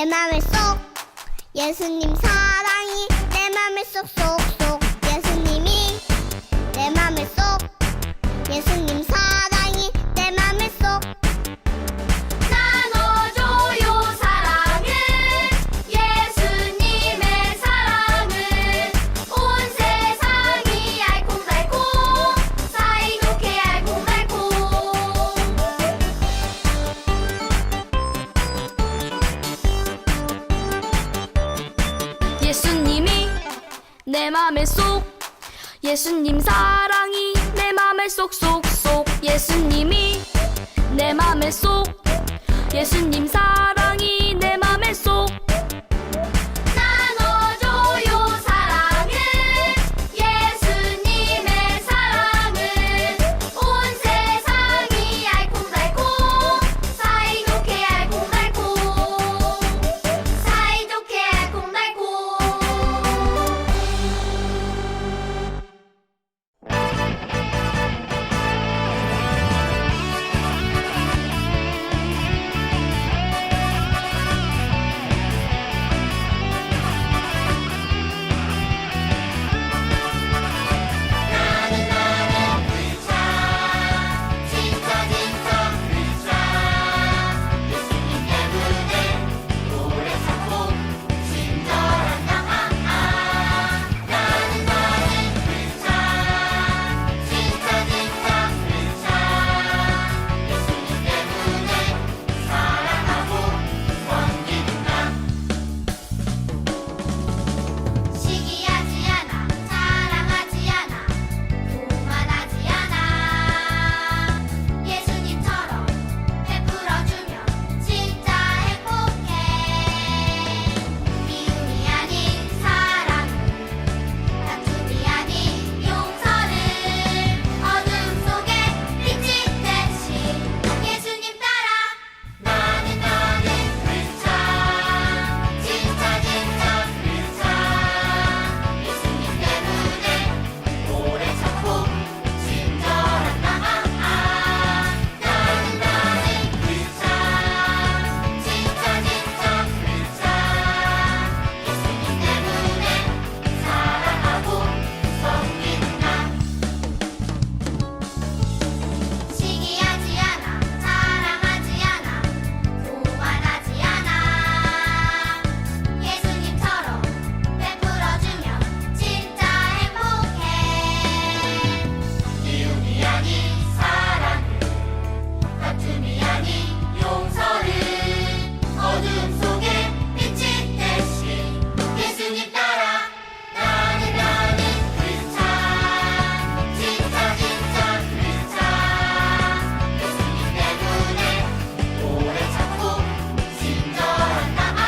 내 맘에 쏙 예수님 사랑이 내 맘에 쏙쏙쏙 예수님이 내 맘에 쏙 예수님 사랑이 내 맘에 쏙 나눠줘요 사랑을 예수님의 사랑을 온 세상이 알콩달콩 사이좋게 알콩달콩 예수님이 내 맘에 쏙 예수님 사랑이 내 맘에 쏙쏙쏙 예수님이 내 맘에 쏙 예수님 사랑이 내 맘에 쏙 나눠줘요 사랑을 예수님의 사랑을 온 세상이 알콩달콩 사이좋게 알콩달콩 사이좋게 알콩달콩 진짜 진짜 의자 예수님 때문에 오래 참고 친절한 나는 의자 진짜 진짜 의자 예수님 때문에 사랑하고 섬기는 나 시기하지 않아 자랑하지 않아 교만하지 않아 예수님처럼 베풀어주면 진짜 행복해 미움이 아닌 사랑을 다툼이 아닌 용서를 어둠 속에 빛이 대신 예수님 따라 나는 의자 진짜 진짜 의자 예수님 때문에 오래 참고 친절한 나는 의자 진짜 진짜 의자 예수님 때문에 사랑하고 섬기는 나 시기하지 않아 자랑하지 않아 교만하지 않아 예수님처럼 베풀어주면 진짜 행복해 미움이 아닌 사랑을 다툼이 아닌 용서를 어둠 속에 빛이 대신 예수님 따라 나는 의자 진짜 진짜 의자 예수님 때문에 오래 참고 친절한 나는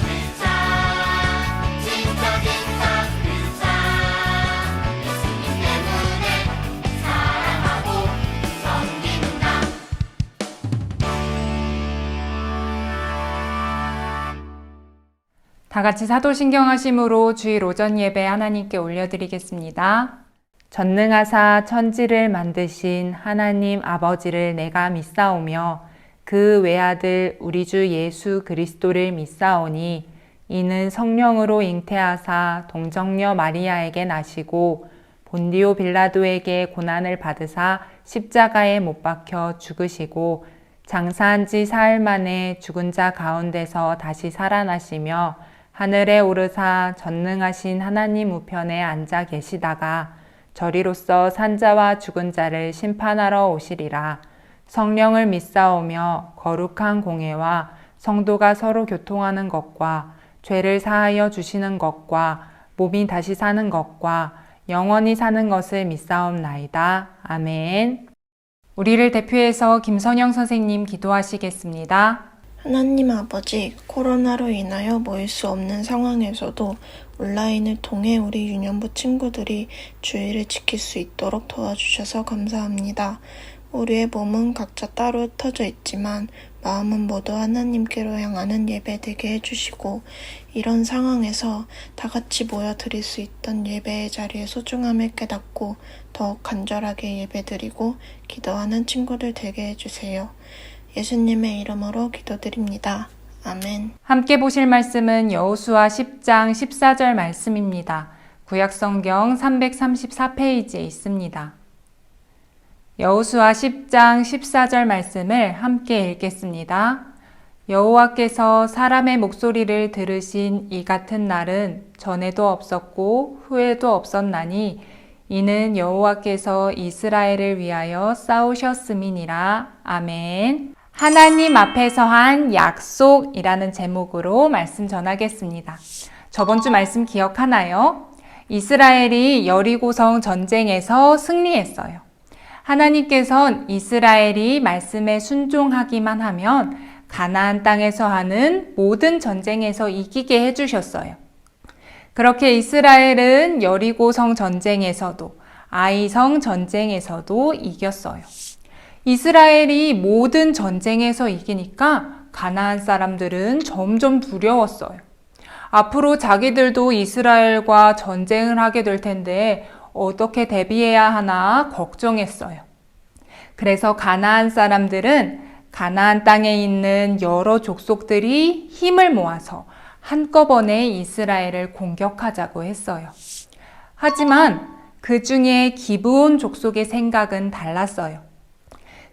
의자 진짜 진짜 의자 예수님 때문에 사랑하고 섬기는 나 다 같이 사도신경하심으로 주일 오전 예배 하나님께 올려드리겠습니다. 전능하사 천지를 만드신 하나님 아버지를 내가 믿사오며 그 외아들 우리 주 예수 그리스도를 믿사오니 이는 성령으로 잉태하사 동정녀 마리아에게 나시고 본디오 빌라도에게 고난을 받으사 십자가에 못 박혀 죽으시고 장사한 지 사흘 만에 죽은 자 가운데서 다시 살아나시며 하늘에 오르사 전능하신 하나님 우편에 앉아 계시다가 저리로서 산자와 죽은 자를 심판하러 오시리라. 성령을 믿사오며 거룩한 공회와 성도가 서로 교통하는 것과 죄를 사하여 주시는 것과 몸이 다시 사는 것과 영원히 사는 것을 믿사옵나이다. 아멘. 우리를 대표해서 김선영 선생님 기도하시겠습니다. 하나님 아버지, 코로나로 인하여 모일 수 없는 상황에서도 온라인을 통해 우리 유년부 친구들이 주의를 지킬 수 있도록 도와주셔서 감사합니다. 우리의 몸은 각자 따로 흩어져 있지만 마음은 모두 하나님께로 향하는 예배 되게 해주시고 이런 상황에서 다 같이 모여 드릴 수 있던 예배의 자리의 소중함을 깨닫고 더욱 간절하게 예배드리고 기도하는 친구들 되게 해주세요. 예수님의 이름으로 기도드립니다. 아멘. 함께 보실 말씀은 여호수아 10장 14절 말씀입니다. 구약성경 334페이지에 있습니다. 여호수아 10장 14절 말씀을 함께 읽겠습니다. 여호와께서 사람의 목소리를 들으신 이 같은 날은 전에도 없었고 후에도 없었나니 이는 여호와께서 이스라엘을 위하여 싸우셨음이니라. 아멘. 하나님 앞에서 한 약속이라는 제목으로 말씀 전하겠습니다. 저번 주 말씀 기억하나요? 이스라엘이 여리고성 전쟁에서 승리했어요. 하나님께선 이스라엘이 말씀에 순종하기만 하면 가나안 땅에서 하는 모든 전쟁에서 이기게 해주셨어요. 그렇게 이스라엘은 여리고성 전쟁에서도 아이성 전쟁에서도 이겼어요. 이스라엘이 모든 전쟁에서 이기니까 가나안 사람들은 점점 두려웠어요. 앞으로 자기들도 이스라엘과 전쟁을 하게 될 텐데 어떻게 대비해야 하나 걱정했어요. 그래서 가나안 사람들은 가나안 땅에 있는 여러 족속들이 힘을 모아서 한꺼번에 이스라엘을 공격하자고 했어요. 하지만 그 중에 기브온 족속의 생각은 달랐어요.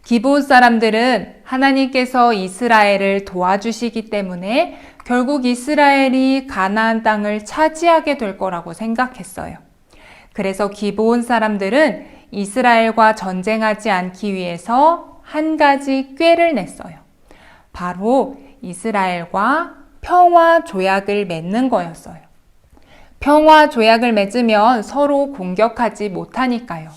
기브온 사람들은 하나님께서 이스라엘을 도와주시기 때문에 결국 이스라엘이 가나안 땅을 차지하게 될 거라고 생각했어요. 그래서 기브온 사람들은 이스라엘과 전쟁하지 않기 위해서 한 가지 꾀를 냈어요. 바로 이스라엘과 평화 조약을 맺는 거였어요. 평화 조약을 맺으면 서로 공격하지 못하니까요.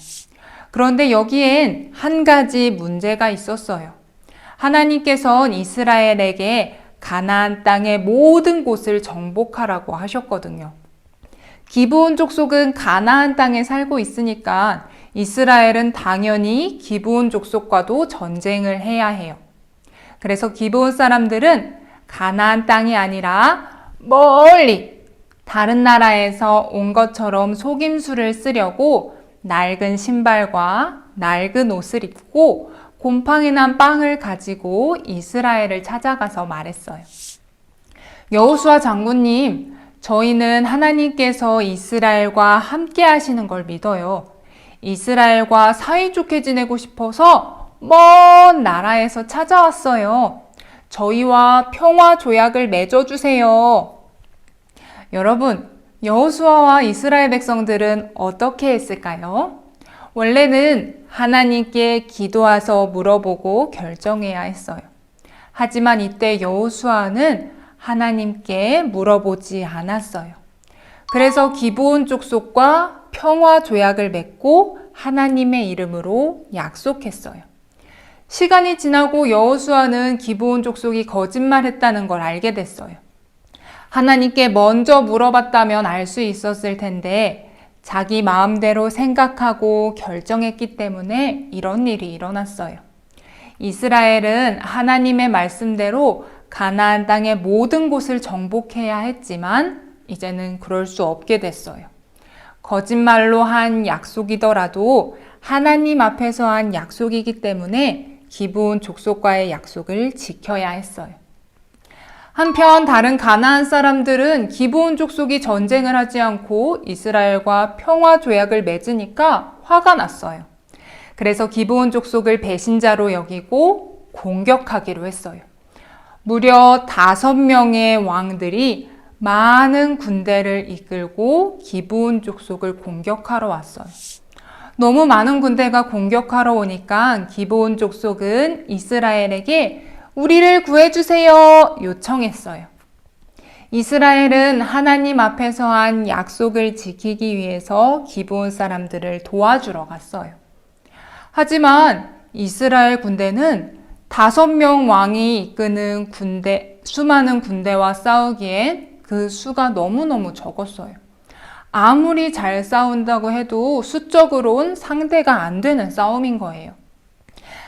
그런데 여기엔 한 가지 문제가 있었어요. 하나님께서는 이스라엘에게 가나안 땅의 모든 곳을 정복하라고 하셨거든요. 기브온 족속은 가나안 땅에 살고 있으니까 이스라엘은 당연히 기브온 족속과도 전쟁을 해야 해요. 그래서 기브온 사람들은 가나안 땅이 아니라 멀리 다른 나라에서 온 것처럼 속임수를 쓰려고 낡은 신발과 낡은 옷을 입고 곰팡이 난 빵을 가지고 이스라엘을 찾아가서 말했어요. 여호수아 장군님, 저희는 하나님께서 이스라엘과 함께 하시는 걸 믿어요. 이스라엘과 사이좋게 지내고 싶어서 먼 나라에서 찾아왔어요. 저희와 평화 조약을 맺어주세요. 여러분, 여호수아와 이스라엘 백성들은 어떻게 했을까요? 원래는 하나님께 기도해서 물어보고 결정해야 했어요. 하지만 이때 여호수아는 하나님께 물어보지 않았어요. 그래서 기브온 족속과 평화 조약을 맺고 하나님의 이름으로 약속했어요. 시간이 지나고 여호수아는 기브온 족속이 거짓말했다는 걸 알게 됐어요. 하나님께 먼저 물어봤다면 알 수 있었을 텐데 자기 마음대로 생각하고 결정했기 때문에 이런 일이 일어났어요. 이스라엘은 하나님의 말씀대로 가나안 땅의 모든 곳을 정복해야 했지만 이제는 그럴 수 없게 됐어요. 거짓말로 한 약속이더라도 하나님 앞에서 한 약속이기 때문에 기브온 족속과의 약속을 지켜야 했어요. 한편 다른 가나안 사람들은 기브온 족속이 전쟁을 하지 않고 이스라엘과 평화 조약을 맺으니까 화가 났어요. 그래서 기브온 족속을 배신자로 여기고 공격하기로 했어요. 무려 5명의 왕들이 많은 군대를 이끌고 기브온 족속을 공격하러 왔어요. 너무 많은 군대가 공격하러 오니까 기브온 족속은 이스라엘에게 우리를 구해주세요 요청했어요. 이스라엘은 하나님 앞에서 한 약속을 지키기 위해서 기브온 사람들을 도와주러 갔어요. 하지만 이스라엘 군대는 5명 왕이 이끄는 수많은 군대와 싸우기엔 그 수가 너무너무 적었어요. 아무리 잘 싸운다고 해도 수적으로는 상대가 안 되는 싸움인 거예요.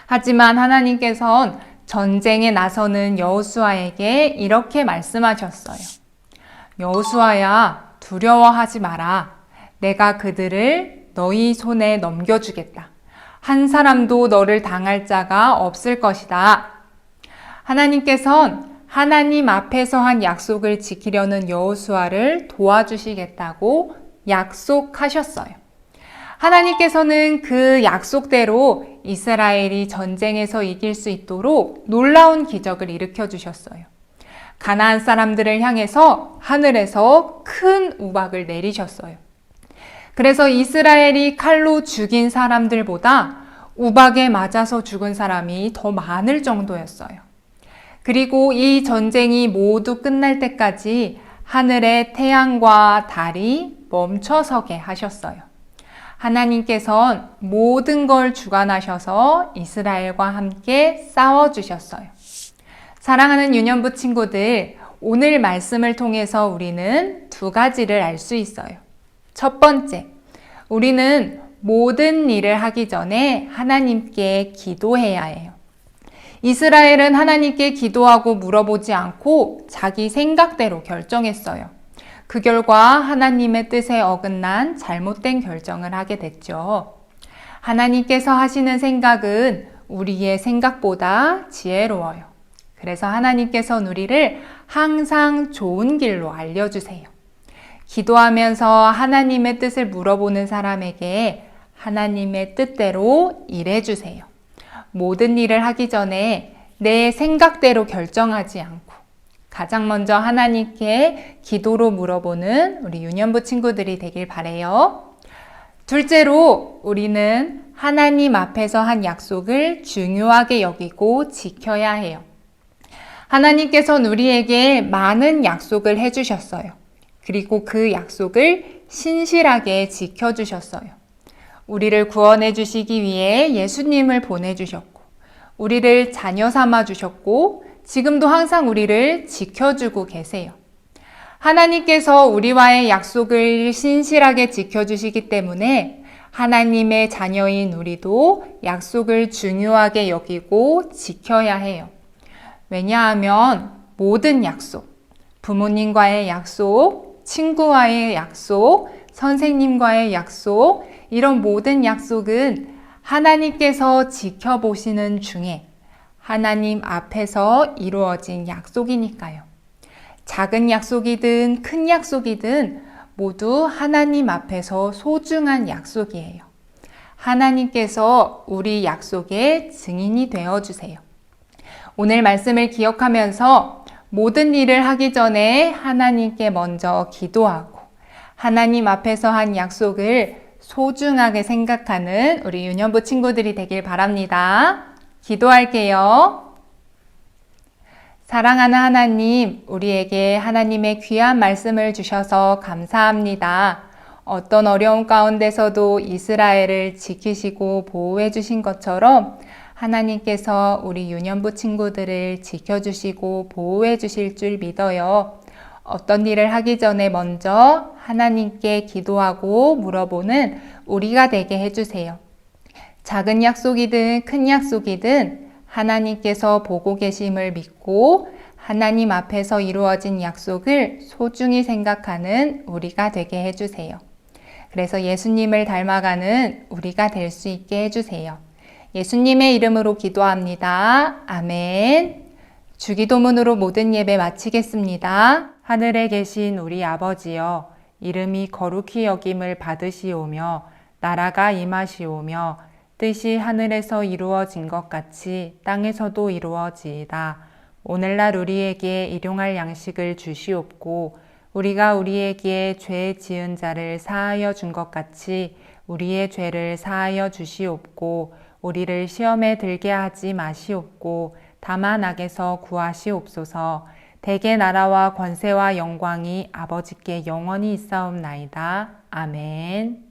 하지만 하나님께서는 전쟁에 나서는 여호수아에게 이렇게 말씀하셨어요. 여호수아야, 두려워하지 마라. 내가 그들을 너희 손에 넘겨주겠다. 한 사람도 너를 당할 자가 없을 것이다. 하나님께선 하나님 앞에서 한 약속을 지키려는 여호수아를 도와주시겠다고 약속하셨어요. 하나님께서는 그 약속대로 이스라엘이 전쟁에서 이길 수 있도록 놀라운 기적을 일으켜 주셨어요. 가나안 사람들을 향해서 하늘에서 큰 우박을 내리셨어요. 그래서 이스라엘이 칼로 죽인 사람들보다 우박에 맞아서 죽은 사람이 더 많을 정도였어요. 그리고 이 전쟁이 모두 끝날 때까지 하늘의 태양과 달이 멈춰서게 하셨어요. 하나님께선 모든 걸 주관하셔서 이스라엘과 함께 싸워주셨어요. 사랑하는 유년부 친구들, 오늘 말씀을 통해서 우리는 두 가지를 알 수 있어요. 첫 번째, 우리는 모든 일을 하기 전에 하나님께 기도해야 해요. 이스라엘은 하나님께 기도하고 물어보지 않고 자기 생각대로 결정했어요. 그 결과 하나님의 뜻에 어긋난 잘못된 결정을 하게 됐죠. 하나님께서 하시는 생각은 우리의 생각보다 지혜로워요. 그래서 하나님께서는 우리를 항상 좋은 길로 알려주세요. 기도하면서 하나님의 뜻을 물어보는 사람에게 하나님의 뜻대로 일해주세요. 모든 일을 하기 전에 내 생각대로 결정하지 않고 가장 먼저 하나님께 기도로 물어보는 우리 유년부 친구들이 되길 바라요. 둘째로 우리는 하나님 앞에서 한 약속을 중요하게 여기고 지켜야 해요. 하나님께서는 우리에게 많은 약속을 해주셨어요. 그리고 그 약속을 신실하게 지켜주셨어요. 우리를 구원해 주시기 위해 예수님을 보내주셨고, 우리를 자녀 삼아 주셨고, 지금도 항상 우리를 지켜주고 계세요. 하나님께서 우리와의 약속을 신실하게 지켜주시기 때문에 하나님의 자녀인 우리도 약속을 중요하게 여기고 지켜야 해요. 왜냐하면 모든 약속, 부모님과의 약속, 친구와의 약속, 선생님과의 약속, 이런 모든 약속은 하나님께서 지켜보시는 중에 하나님 앞에서 이루어진 약속이니까요. 작은 약속이든 큰 약속이든 모두 하나님 앞에서 소중한 약속이에요. 하나님께서 우리 약속의 증인이 되어주세요. 오늘 말씀을 기억하면서 모든 일을 하기 전에 하나님께 먼저 기도하고 하나님 앞에서 한 약속을 소중하게 생각하는 우리 유년부 친구들이 되길 바랍니다. 기도할게요. 사랑하는 하나님, 우리에게 하나님의 귀한 말씀을 주셔서 감사합니다. 어떤 어려움 가운데서도 이스라엘을 지키시고 보호해 주신 것처럼 하나님께서 우리 유년부 친구들을 지켜주시고 보호해 주실 줄 믿어요. 어떤 일을 하기 전에 먼저 하나님께 기도하고 물어보는 우리가 되게 해주세요. 작은 약속이든 큰 약속이든 하나님께서 보고 계심을 믿고 하나님 앞에서 이루어진 약속을 소중히 생각하는 우리가 되게 해주세요. 그래서 예수님을 닮아가는 우리가 될 수 있게 해주세요. 예수님의 이름으로 기도합니다. 아멘. 주기도문으로 모든 예배 마치겠습니다. 하늘에 계신 우리 아버지여, 이름이 거룩히 여김을 받으시오며 나라가 임하시오며 뜻이 하늘에서 이루어진 것 같이 땅에서도 이루어지이다. 오늘날 우리에게 일용할 양식을 주시옵고 우리가 우리에게 죄 지은 자를 사하여 준 것 같이 우리의 죄를 사하여 주시옵고 우리를 시험에 들게 하지 마시옵고 다만 악에서 구하시옵소서. 대개 나라와 권세와 영광이 아버지께 영원히 있사옵나이다. 아멘.